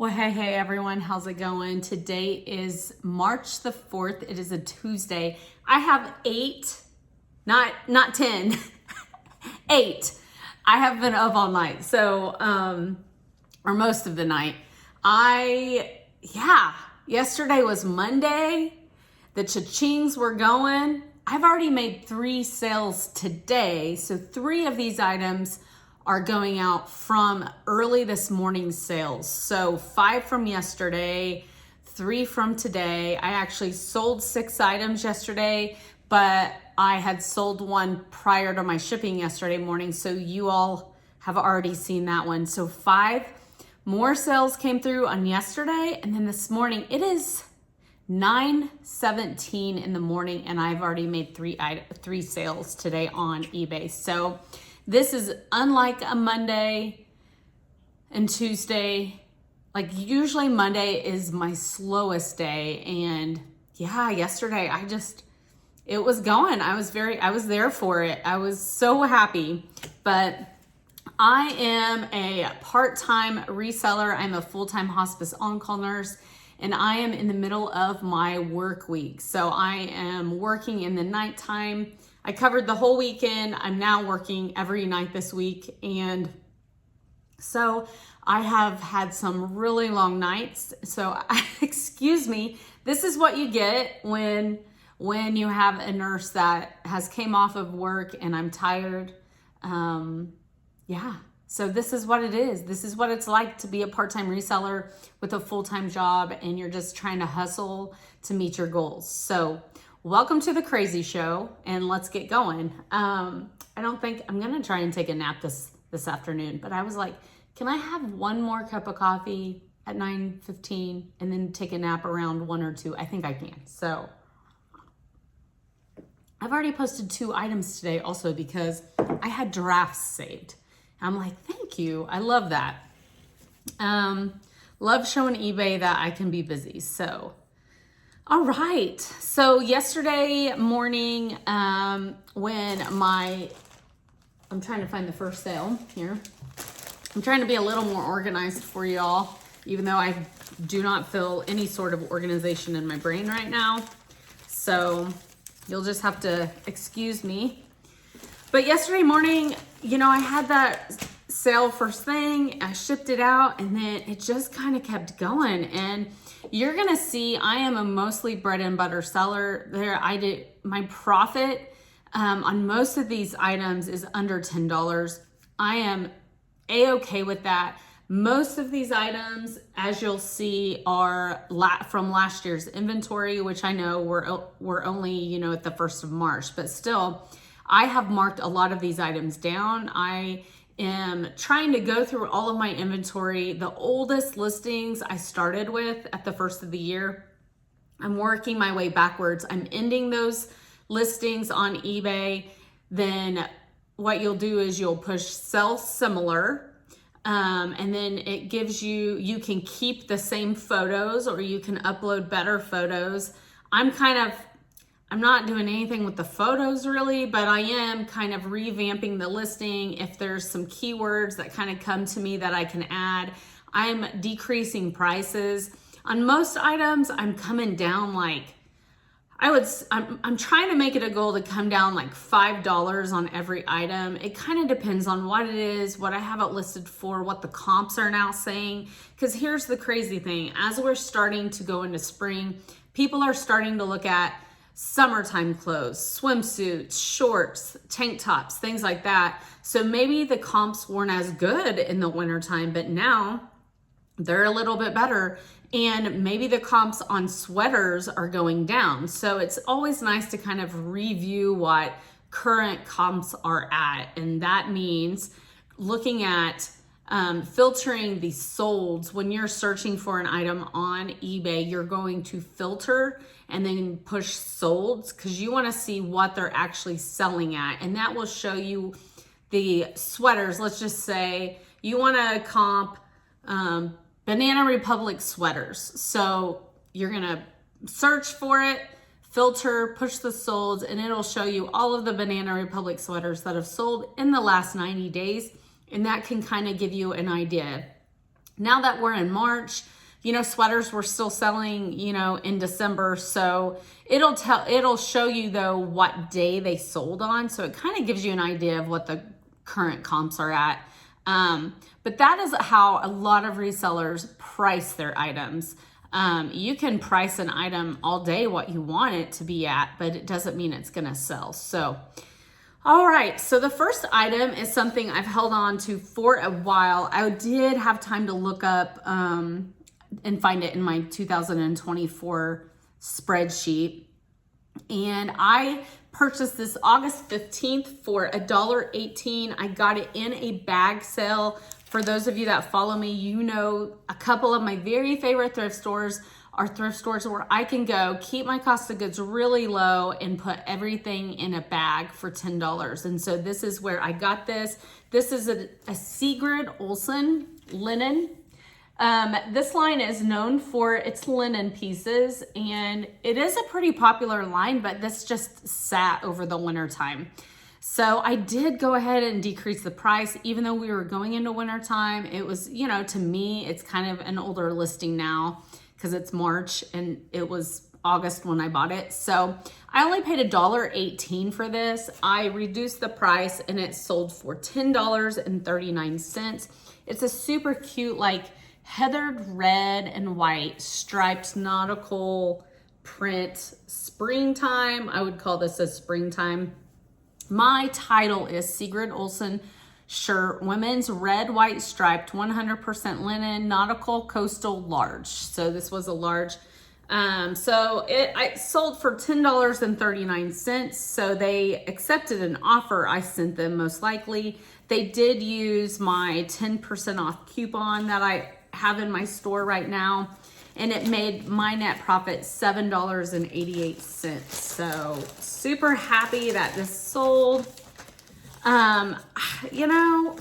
Well, hey everyone, how's it going? Today is March the 4th. It is a Tuesday. I have 8, not 10, 8. I have been up all night, so, or most of the night. Yesterday was Monday. The cha-chings were going. I've already made 3 sales today, so 3 of these items are going out from early this morning's sales. So 5 from yesterday, 3 from today. I actually sold 6 items yesterday, but I had sold one prior to my shipping yesterday morning. So you all have already seen that one. So 5 more sales came through on yesterday. And then this morning, it is 9:17 in the morning, and I've already made 3 sales today on eBay. So this is unlike a Monday and Tuesday. Like usually Monday is my slowest day. And yeah, yesterday it was going. I was there for it. I was so happy. But I am a part-time reseller. I'm a full-time hospice on-call nurse, and I am in the middle of my work week. So I am working in the nighttime. I covered the whole weekend. I'm now working every night this week. And so I have had some really long nights. So excuse me, this is what you get when you have a nurse that has came off of work and I'm tired. So this is what it is. This is what it's like to be a part-time reseller with a full-time job, and you're just trying to hustle to meet your goals. So welcome to the crazy show, and let's get going. I'm gonna try and take a nap this afternoon, but I was like, can I have one more cup of coffee at 9:15 and then take a nap around 1 or 2? I think I can. So I've already posted 2 items today also because I had drafts saved. I'm like, thank you. I love that. Love showing eBay that I can be busy. So all right. So yesterday morning, I'm trying to find the first sale here. I'm trying to be a little more organized for y'all, even though I do not feel any sort of organization in my brain right now. So you'll just have to excuse me. But yesterday morning, I had that sale first thing. I shipped it out, and then it just kind of kept going. And you're gonna see I am a mostly bread and butter seller. My profit on most of these items is under $10. I am a-okay with that. Most of these items, as you'll see, are from last year's inventory, which I know we're only at the 1st of March, but still, I have marked a lot of these items down. I am trying to go through all of my inventory. The oldest listings I started with at the first of the year, I'm working my way backwards. I'm ending those listings on eBay. Then what you'll do is you'll push sell similar, and then it gives you can keep the same photos or you can upload better photos. I'm not doing anything with the photos really, but I am kind of revamping the listing. If there's some keywords that kind of come to me that I can add, I'm decreasing prices. On most items, I'm coming down I'm trying to make it a goal to come down like $5 on every item. It kind of depends on what it is, what I have it listed for, what the comps are now saying. Because here's the crazy thing. As we're starting to go into spring, people are starting to look at summertime clothes, swimsuits, shorts, tank tops, things like that. So maybe the comps weren't as good in the wintertime, but now they're a little bit better. And maybe the comps on sweaters are going down. So it's always nice to kind of review what current comps are at. And that means looking at filtering the solds. When you're searching for an item on eBay, you're going to filter and then push solds because you want to see what they're actually selling at. And that will show you the sweaters. Let's just say you want to comp Banana Republic sweaters. So you're going to search for it, filter, push the solds, and it'll show you all of the Banana Republic sweaters that have sold in the last 90 days. And that can kind of give you an idea. Now that we're in March, you know, sweaters were still selling, you know, in December. So it'll show you though what day they sold on. So it kind of gives you an idea of what the current comps are at. But that is how a lot of resellers price their items. You can price an item all day what you want it to be at, but it doesn't mean it's going to sell. So, all right. So the first item is something I've held on to for a while. I did have time to look up, and find it in my 2024 spreadsheet. And I purchased this August 15th for $1.18. I got it in a bag sale. For those of you that follow me, you know a couple of my very favorite thrift stores are thrift stores where I can go keep my cost of goods really low and put everything in a bag for $10. And so this is where I got this. This is a Sigrid Olsen linen. This line is known for its linen pieces, and it is a pretty popular line, but this just sat over the winter time. So I did go ahead and decrease the price, even though we were going into winter time. It was, you know, to me, it's kind of an older listing now because it's March and it was August when I bought it. So I only paid $1.18 for this. I reduced the price and it sold for $10.39. It's a super cute, like, heathered red and white striped nautical print springtime. I would call this a springtime. My title is Sigrid Olsen shirt, women's red, white striped, 100% linen, nautical coastal large. So this was a large. So I sold for $10.39. So they accepted an offer I sent them most likely. They did use my 10% off coupon that I have in my store right now, and it made my net profit $7.88. So super happy that this sold. You know,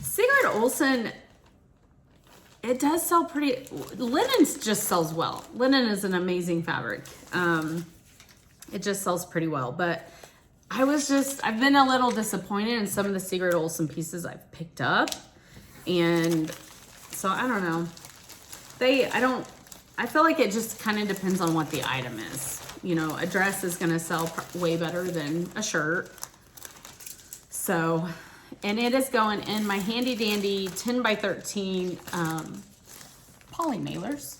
Sigrid Olsen, it does sell pretty, linen just sells well. Linen is an amazing fabric. It just sells pretty well, but I've been a little disappointed in some of the Sigrid Olsen pieces I've picked up. And so I don't know. I feel like it just kind of depends on what the item is. You know, a dress is going to sell way better than a shirt. So, and it is going in my handy dandy 10 by 13 poly mailers.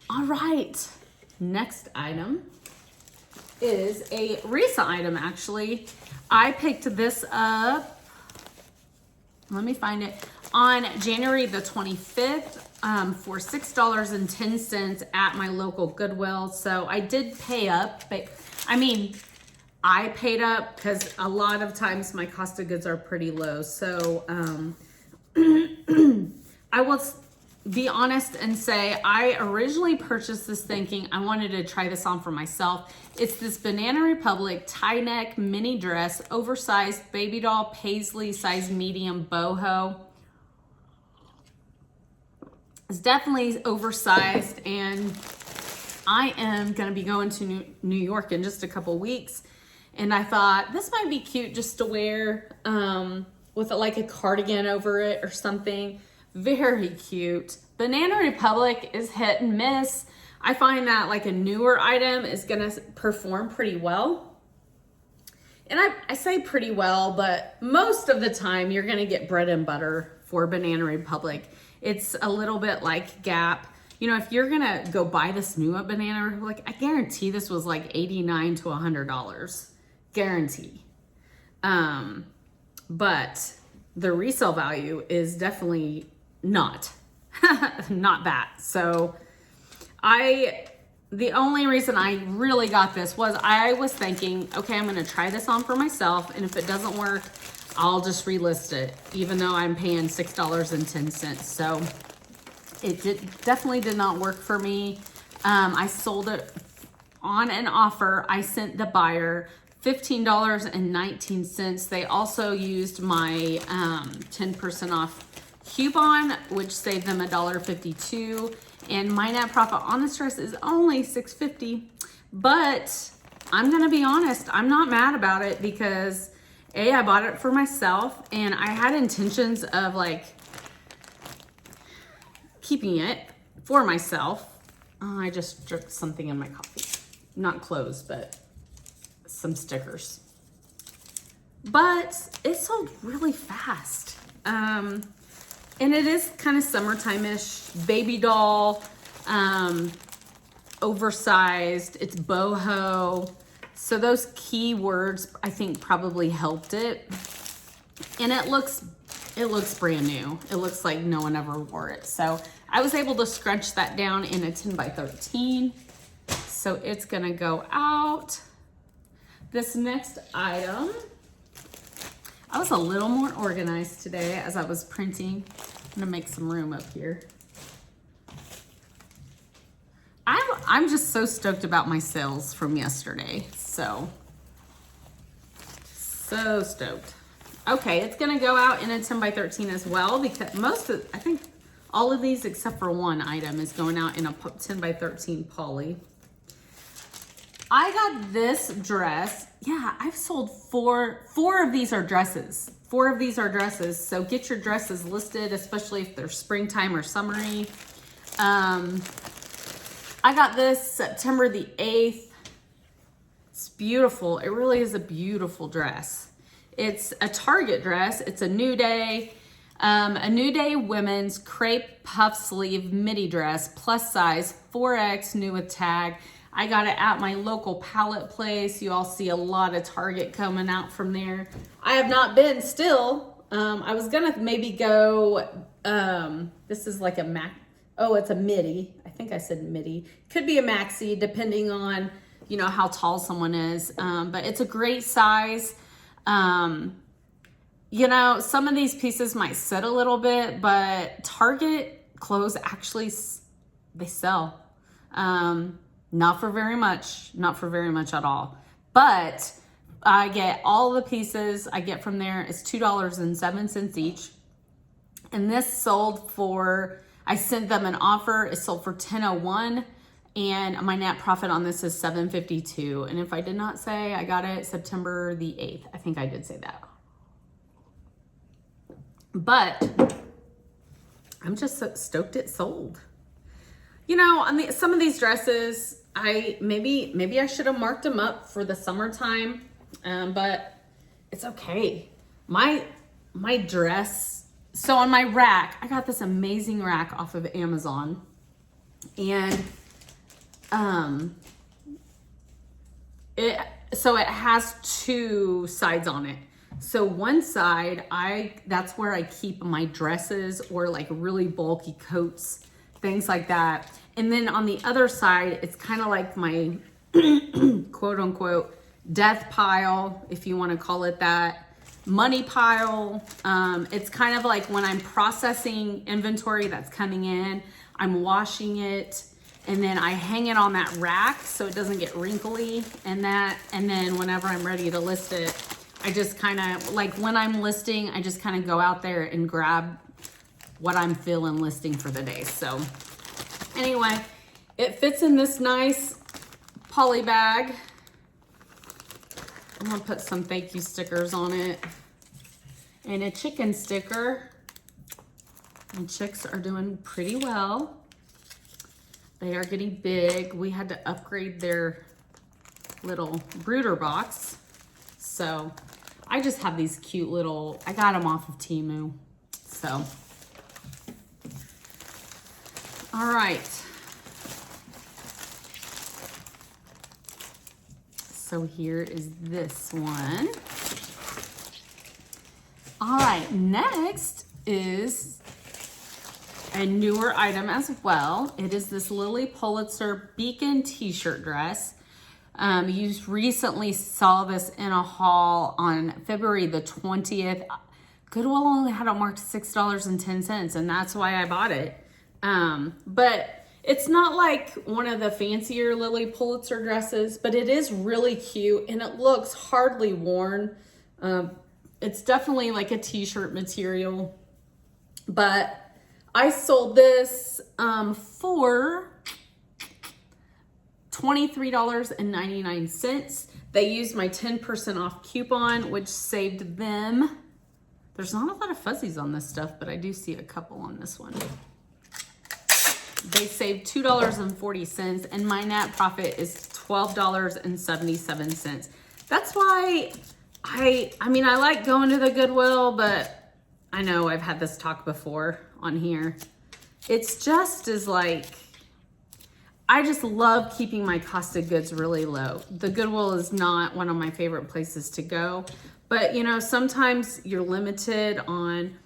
All right. Next item is a Risa item, actually. I picked this up. Let me find it. On January the 25th for $6.10 at my local Goodwill. So I did pay up, but I mean, I paid up because a lot of times my cost of goods are pretty low. So I will be honest and say I originally purchased this thinking I wanted to try this on for myself. It's this Banana Republic tie neck mini dress, oversized baby doll paisley size medium boho. It's definitely oversized, and I am going to be going to New York in just a couple weeks, and I thought this might be cute just to wear with like a cardigan over it or something. Very cute. Banana Republic is hit and miss. I find that like a newer item is going to perform pretty well. And I say pretty well, but most of the time you're going to get bread and butter for Banana Republic. It's a little bit like Gap. You know, if you're going to go buy this new at Banana Republic, I guarantee this was like $89 to $100. Guarantee. But the resale value is definitely not that. So the only reason I really got this was I was thinking, okay, I'm going to try this on for myself, and if it doesn't work, I'll just relist it, even though I'm paying $6.10. So it definitely did not work for me. I sold it on an offer. I sent the buyer $15.19. They also used my 10% off coupon, which saved them $1.52. And my net profit on this dress is only $6.50. But I'm gonna be honest, I'm not mad about it because I bought it for myself, and I had intentions of like keeping it for myself. I just dripped something in my coffee. Not clothes, but some stickers. But it sold really fast. And it is kind of summertime-ish. Baby doll, oversized, it's boho. So those keywords, I think, probably helped it. And it looks brand new. It looks like no one ever wore it. So I was able to scrunch that down in a 10 by 13. So it's gonna go out. This next item, I was a little more organized today as I was printing. I'm gonna make some room up here. I'm just so stoked about my sales from yesterday. So stoked. Okay, it's gonna go out in a 10 by 13 as well, because I think all of these except for one item is going out in a 10 by 13 poly. I got this dress. Yeah, I've sold four of these are dresses. 4 of these are dresses. So get your dresses listed, especially if they're springtime or summery. I got this September the 8th. It's beautiful. It really is a beautiful dress. It's a Target dress. It's a New Day women's crepe puff sleeve midi dress, plus size, 4X, new with tag. I got it at my local pallet place. You all see a lot of Target coming out from there. I have not been still. I was gonna maybe go, this is like a it's a midi. I think I said midi. Could be a maxi depending on, you know, how tall someone is. But it's a great size. You know, some of these pieces might sit a little bit, but Target clothes actually, they sell. Not for very much at all. But I get all the pieces I get from there is $2.07 each. And this sold for, I sent them an offer. It sold for $10.01, and my net profit on this is $7.52. And if I did not say I got it September the 8th, I think I did say that. But I'm just so stoked it sold. You know, on some of these dresses, maybe I should have marked them up for the summertime, but it's okay. My dress. So on my rack, I got this amazing rack off of Amazon, and it has 2 sides on it. So one side, that's where I keep my dresses or like really bulky coats, things like that. And then on the other side, it's kind of like my quote unquote death pile, if you want to call it that. Money pile. It's kind of like when I'm processing inventory that's coming in, I'm washing it, and then I hang it on that rack so it doesn't get wrinkly, and then whenever I'm ready to list it, I just kind of, like when I'm listing, I just kind of go out there and grab what I'm feeling listing for the day. So anyway, it fits in this nice poly bag. I'm gonna put some thank you stickers on it and a chicken sticker. And chicks are doing pretty well. They are getting big. We had to upgrade their little brooder box. So I just have these cute little, I got them off of Temu. So, all right. So here is this one. All right, next is a newer item as well. It is this Lilly Pulitzer Beacon t-shirt dress. You recently saw this in a haul on February the 20th. Goodwill only had it marked $6.10, and that's why I bought it. But it's not like one of the fancier Lilly Pulitzer dresses, but it is really cute and it looks hardly worn. It's definitely like a t-shirt material, but I sold this for $23.99. They used my 10% off coupon, which saved them. There's not a lot of fuzzies on this stuff, but I do see a couple on this one. They saved $2.40, and my net profit is $12.77. That's why I mean, I like going to the Goodwill, but I know I've had this talk before on here. It's just as like, I just love keeping my cost of goods really low. The Goodwill is not one of my favorite places to go, but you know, sometimes you're limited on,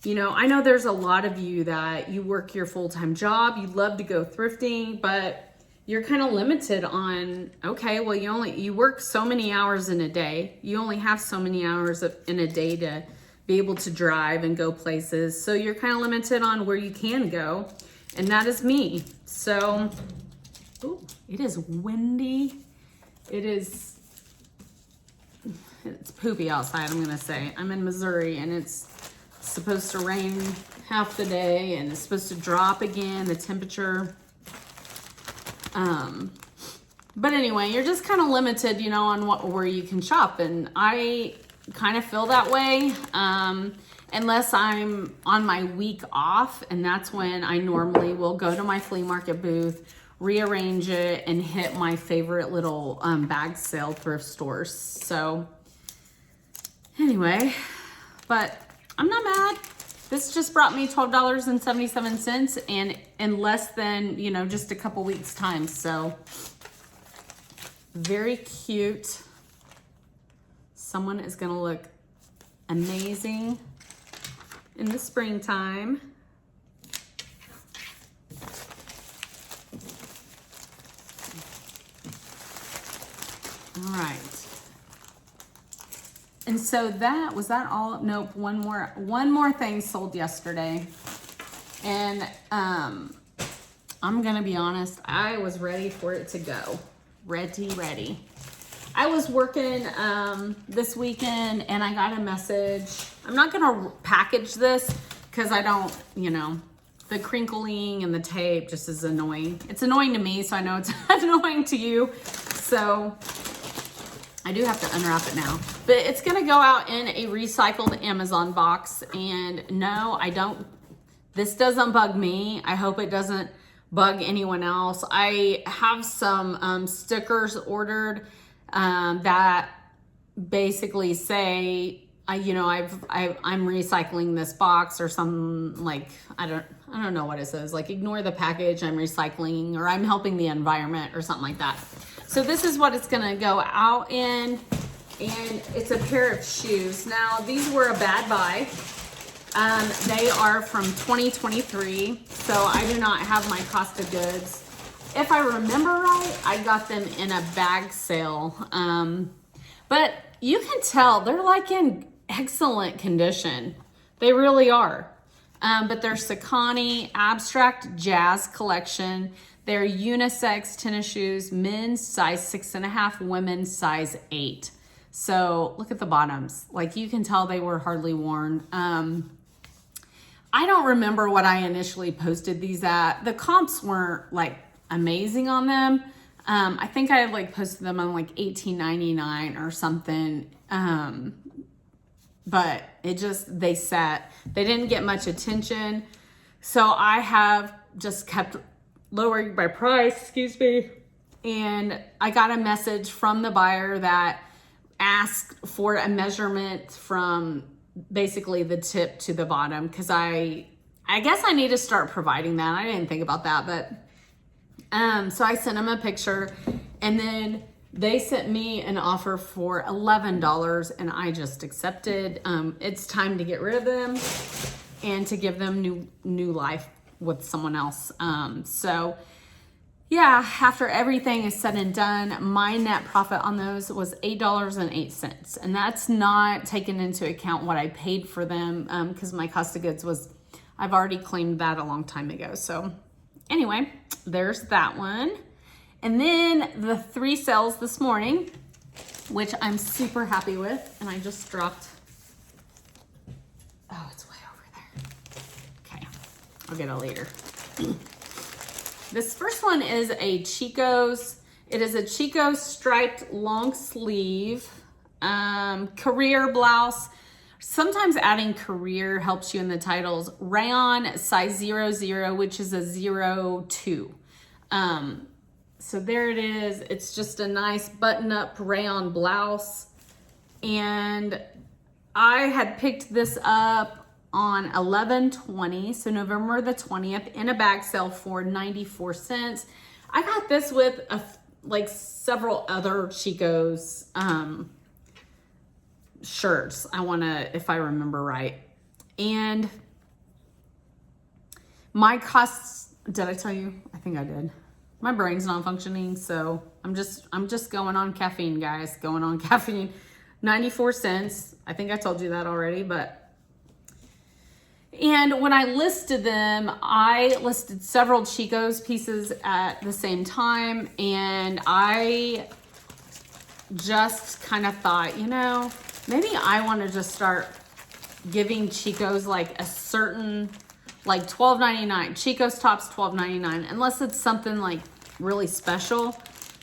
you know, I know there's a lot of you that you work your full-time job, you love to go thrifting, but you're kind of limited on, okay, well, you work so many hours in a day. You only have so many hours in a day to be able to drive and go places. So you're kind of limited on where you can go. And that is me. So, ooh, it is windy. It's poopy outside, I'm gonna say. I'm in Missouri and it's supposed to rain half the day and it's supposed to drop again, the temperature. But anyway, you're just kind of limited, you know, on where you can shop. And I kind of feel that way, unless I'm on my week off. And that's when I normally will go to my flea market booth, rearrange it, and hit my favorite little bag sale thrift stores. So anyway, but I'm not mad. This just brought me $12.77 and in less than, you know, just a couple weeks time. So very cute. Someone is gonna look amazing in the springtime. All right. And so was that all? Nope, one more thing sold yesterday. And I'm gonna be honest, I was ready for it to go. Ready. I was working this weekend and I got a message. I'm not gonna package this because I don't, you know, the crinkling and the tape just is annoying. It's annoying to me, so I know it's annoying to you. So I do have to unwrap it now, but it's gonna go out in a recycled Amazon box. And no, this doesn't bug me. I hope it doesn't bug anyone else. I have some stickers ordered that basically say, I'm recycling this box or something, like, I don't know what it says, like ignore the package, I'm recycling, or I'm helping the environment or something like that. So this is what it's gonna go out in, and it's a pair of shoes. Now these were a bad buy. They are from 2023, so I do not have my cost of goods. If I remember right, I got them in a bag sale. But you can tell they're like in excellent condition. They really are. But they're Saucony Abstract Jazz Collection. They're unisex tennis shoes, men's size 6.5, women's size 8. So look at the bottoms. Like, you can tell they were hardly worn. I don't remember what I initially posted these at. The comps weren't like amazing on them. I think I like posted them on like $18.99 or something. But they sat. They didn't get much attention. So I have just kept lowering my price, and I got a message from the buyer that asked for a measurement from basically the tip to the bottom, because I guess I need to start providing that. I didn't think about that, but so I sent them a picture, and then they sent me an offer for $11, and I just accepted. It's time to get rid of them and to give them new life with someone else. So yeah, after everything is said and done, my net profit on those was $8.08. And that's not taken into account what I paid for them, because my cost of goods I've already claimed that a long time ago. So anyway, there's that one. And then the 3 sales this morning, which I'm super happy with. And I just dropped, oh, it's way over there. Okay, I'll get it later. This first one is a Chico's It is a Chico striped long sleeve career blouse. Sometimes adding career helps you in the titles. Rayon size 00, which is a 02. So there it is. It's just a nice button-up rayon blouse. And I had picked this up on 11/20, so November the 20th, in a bag sale for 94 cents. I got this with like several other Chico's shirts. If I remember right. And my costs, did I tell you? I think I did. My brain's not functioning, so I'm just going on caffeine, guys. Going on caffeine. 94 cents. I think I told you that already, and when I listed them, I listed several Chico's pieces at the same time, and I just kind of thought, maybe I want to just start giving Chico's like a certain, like $12.99. Chico's tops $12.99, unless it's something like really special.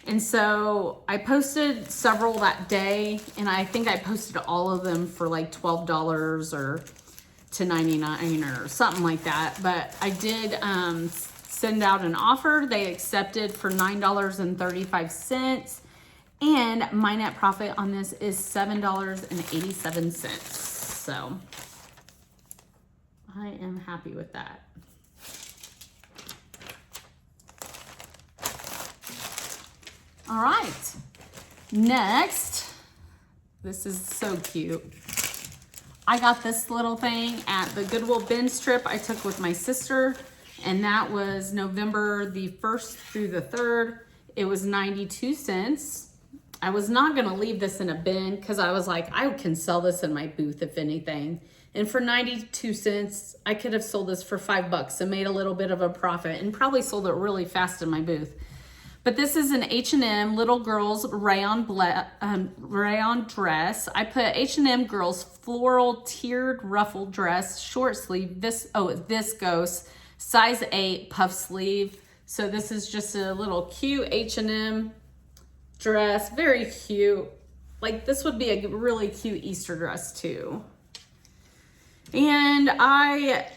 And so I posted several that day, and I think I posted all of them for like $12 or to 99 or something like that. But I did send out an offer. They accepted for $9.35. And my net profit on this is $7.87. So I am happy with that. All right. Next, this is so cute. I got this little thing at the Goodwill bin strip I took with my sister, and that was November the 1st through the 3rd. It was 92 cents. I was not gonna leave this in a bin because I was like, I can sell this in my booth if anything. And for 92 cents, I could have sold this for $5 and made a little bit of a profit and probably sold it really fast in my booth. But this is an H&M Little Girls rayon dress. I put H&M Girls Floral Tiered Ruffle Dress, short sleeve, viscose, size 8, puff sleeve. So this is just a little cute H&M dress, very cute. Like this would be a really cute Easter dress too. And I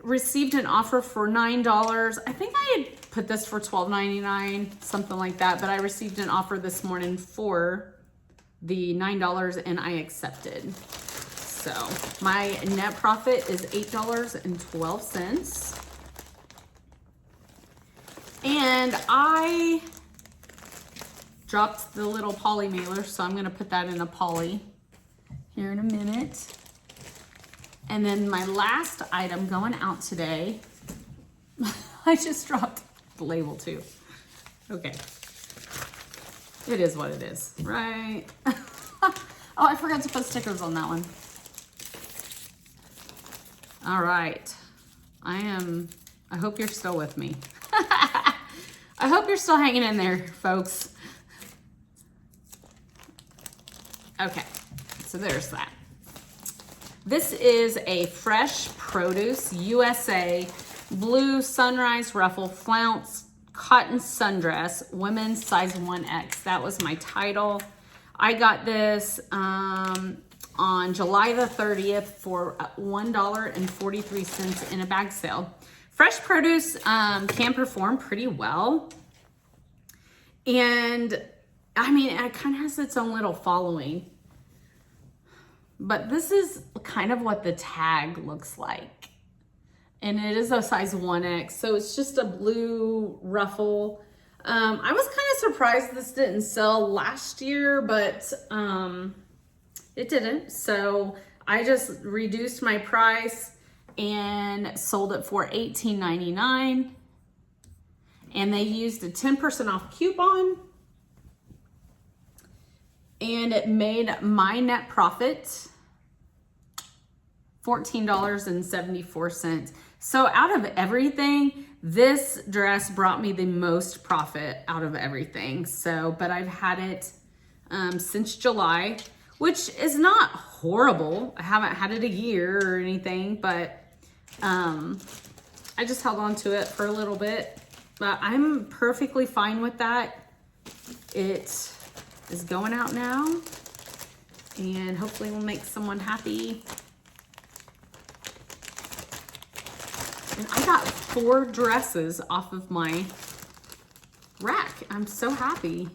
received an offer for $9. I think I had put this for $12.99, something like that, but I received an offer this morning for the $9 and I accepted. So my net profit is $8.12. And I dropped the little poly mailer, so I'm gonna put that in a poly here in a minute. And then my last item going out today, I just dropped the label too. Okay. It is what it is, right? Oh, I forgot to put stickers on that one. All right. I hope you're still with me. I hope you're still hanging in there, folks. Okay, so there's that. This is a Fresh Produce USA blue sunrise ruffle flounce cotton sundress, women's size 1X. That was my title. I got this on July the 30th for $1.43 in a bag sale. Fresh Produce can perform pretty well. And I mean, it kind of has its own little following. But this is kind of what the tag looks like. And it is a size 1X, so it's just a blue ruffle. I was kind of surprised this didn't sell last year, but it didn't. So I just reduced my price and sold it for $18.99. And they used a 10% off coupon. And it made my net profit $14.74. So out of everything, this dress brought me the most profit out of everything. So, but I've had it since July, which is not horrible. I haven't had it a year or anything, but I just held on to it for a little bit. But I'm perfectly fine with that. It is going out now, and hopefully we'll make someone happy. And I got 4 dresses off of my rack. I'm so happy.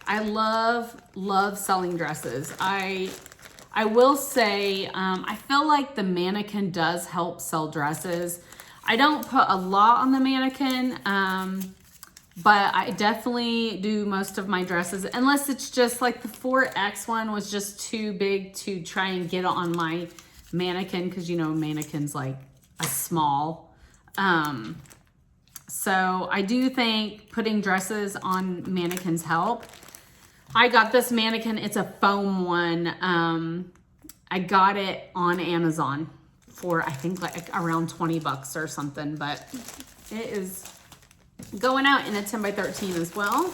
I love selling dresses. I will say, I feel like the mannequin does help sell dresses. I don't put a lot on the mannequin, but I definitely do most of my dresses, unless it's just like the 4X one was just too big to try and get on my mannequin, because you know mannequin's like a small. So I do think putting dresses on mannequins help. I got this mannequin, it's a foam one. I got it on Amazon for I think like around 20 bucks or something, but it is going out in a 10 by 13 as well.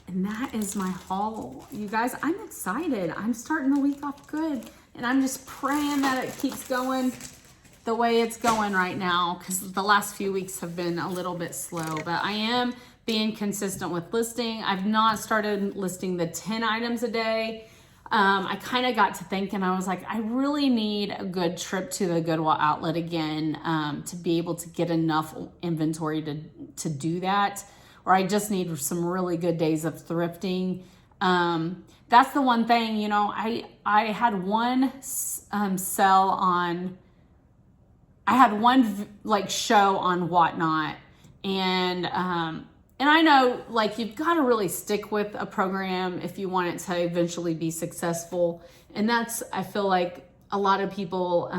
And that is my haul. You guys, I'm excited. I'm starting the week off good, and I'm just praying that it keeps going the way it's going right now, because the last few weeks have been a little bit slow, but I am being consistent with listing. I've not started listing the 10 items a day. I kind of got to thinking, I was like, I really need a good trip to the Goodwill outlet again, to be able to get enough inventory to do that. Or I just need some really good days of thrifting. That's the one thing, you know, I had one sell on, I had one like show on Whatnot, and I know like you've got to really stick with a program if you want it to eventually be successful. And that's, I feel like a lot of people,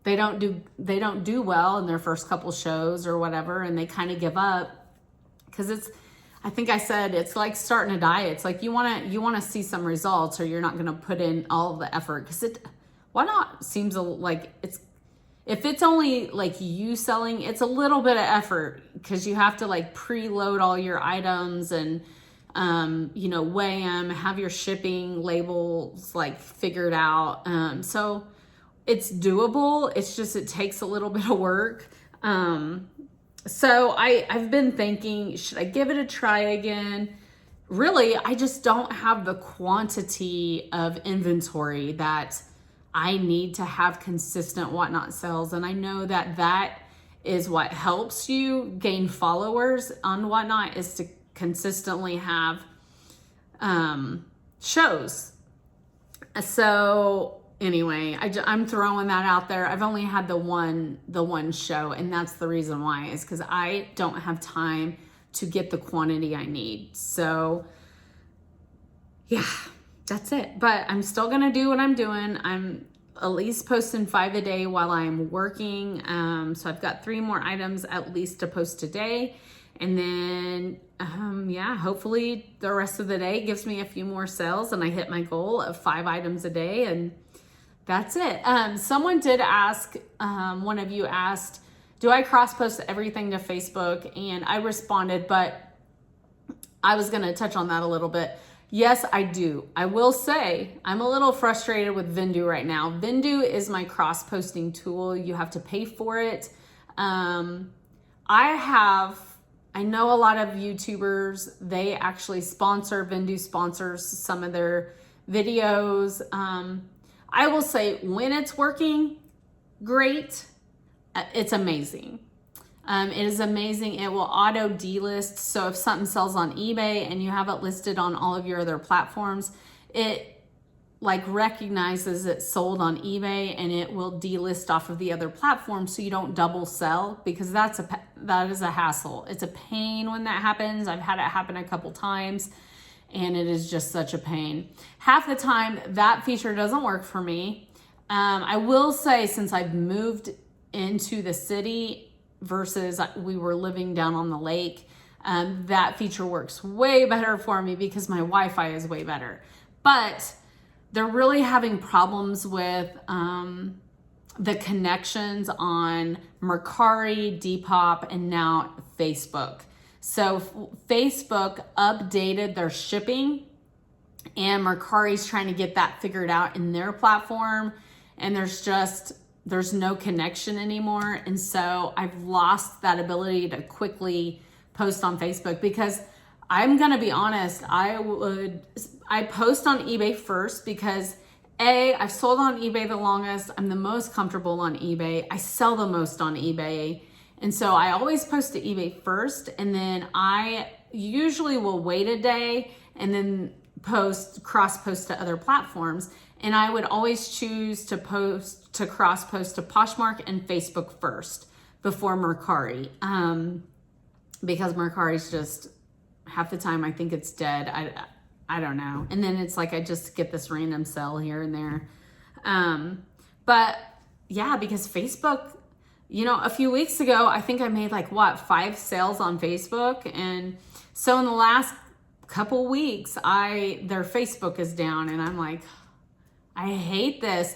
they don't do well in their first couple shows or whatever, and they kind of give up, because it's, I think I said, it's like starting a diet. It's like you want to see some results, or you're not going to put in all the effort, because Whatnot seems like it's, if it's only like you selling, it's a little bit of effort, because you have to like preload all your items and, you know, weigh them, have your shipping labels like figured out. So it's doable. It's just, it takes a little bit of work. So I've been thinking, should I give it a try again? Really, I just don't have the quantity of inventory that I need to have consistent Whatnot sales. And I know that that is what helps you gain followers on Whatnot, is to consistently have shows. So anyway, I'm throwing that out there. I've only had the one show, and that's the reason why, is because I don't have time to get the quantity I need. So yeah, that's it. But I'm still gonna do what I'm doing. I'm at least posting 5 a day while I'm working. So I've got 3 more items at least to post today. And then, yeah, hopefully the rest of the day gives me a few more sales and I hit my goal of 5 items a day, and that's it. Someone did ask, one of you asked, do I cross post everything to Facebook? And I responded, but I was gonna touch on that a little bit. Yes, I do. I will say I'm a little frustrated with Vendoo right now. Vendoo is my cross-posting tool. You have to pay for it. I know a lot of YouTubers, they actually sponsor, Vendoo sponsors some of their videos. I will say when it's working, great. It's amazing. It is amazing. It will auto delist. So if something sells on eBay and you have it listed on all of your other platforms, it like recognizes it's sold on eBay, and it will delist off of the other platforms, so you don't double sell, because that is a hassle. It's a pain when that happens. I've had it happen a couple times, and it is just such a pain. Half the time that feature doesn't work for me. I will say, since I've moved into the city versus we were living down on the lake, that feature works way better for me because my Wi-Fi is way better. But they're really having problems with the connections on Mercari, Depop, and now Facebook. So Facebook updated their shipping, and Mercari's trying to get that figured out in their platform. And there's just there's no connection anymore. And so I've lost that ability to quickly post on Facebook, because I'm going to be honest, I post on eBay first because I've sold on eBay the longest. I'm the most comfortable on eBay. I sell the most on eBay. And so I always post to eBay first, and then I usually will wait a day and then cross post to other platforms. And I would always choose to cross post to Poshmark and Facebook first before Mercari. Because Mercari's just, half the time I think it's dead. I don't know. And then it's like I just get this random sell here and there. But yeah, because Facebook, you know, a few weeks ago, I think I made like 5 sales on Facebook. And so in the last couple weeks, their Facebook is down, and I'm like, I hate this.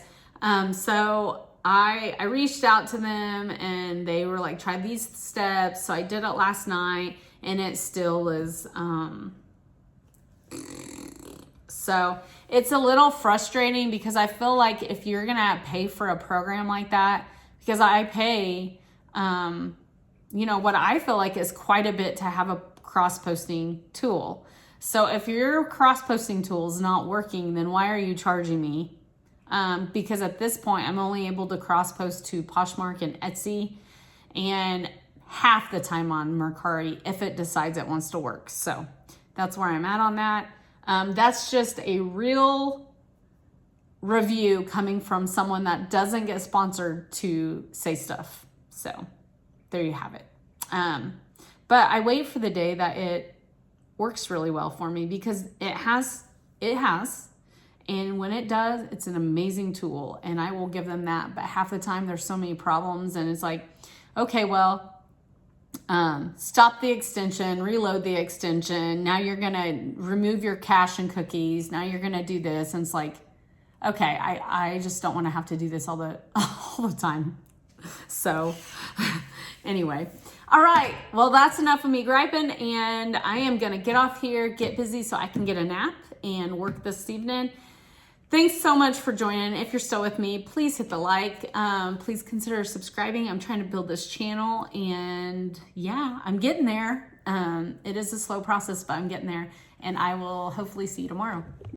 So I reached out to them, and they were like, try these steps. So I did it last night, and it still is, so it's a little frustrating, because I feel like if you're going to pay for a program like that, because I pay, you know, what I feel like is quite a bit to have a cross-posting tool. So if your cross-posting tool is not working, then why are you charging me? Because at this point, I'm only able to cross-post to Poshmark and Etsy, and half the time on Mercari if it decides it wants to work. So that's where I'm at on that. That's just a real review coming from someone that doesn't get sponsored to say stuff. So there you have it. But I wait for the day that it works really well for me, because it has. And when it does, it's an amazing tool, and I will give them that. But half the time there's so many problems, and it's like, okay, well, stop the extension, reload the extension. Now you're going to remove your cache and cookies. Now you're going to do this. And it's like, okay, I just don't want to have to do this all the time. So anyway, all right. Well, that's enough of me griping, and I am going to get off here, get busy so I can get a nap and work this evening. Thanks so much for joining. If you're still with me, please hit the like. Please consider subscribing. I'm trying to build this channel, and yeah, I'm getting there. It is a slow process, but I'm getting there, and I will hopefully see you tomorrow.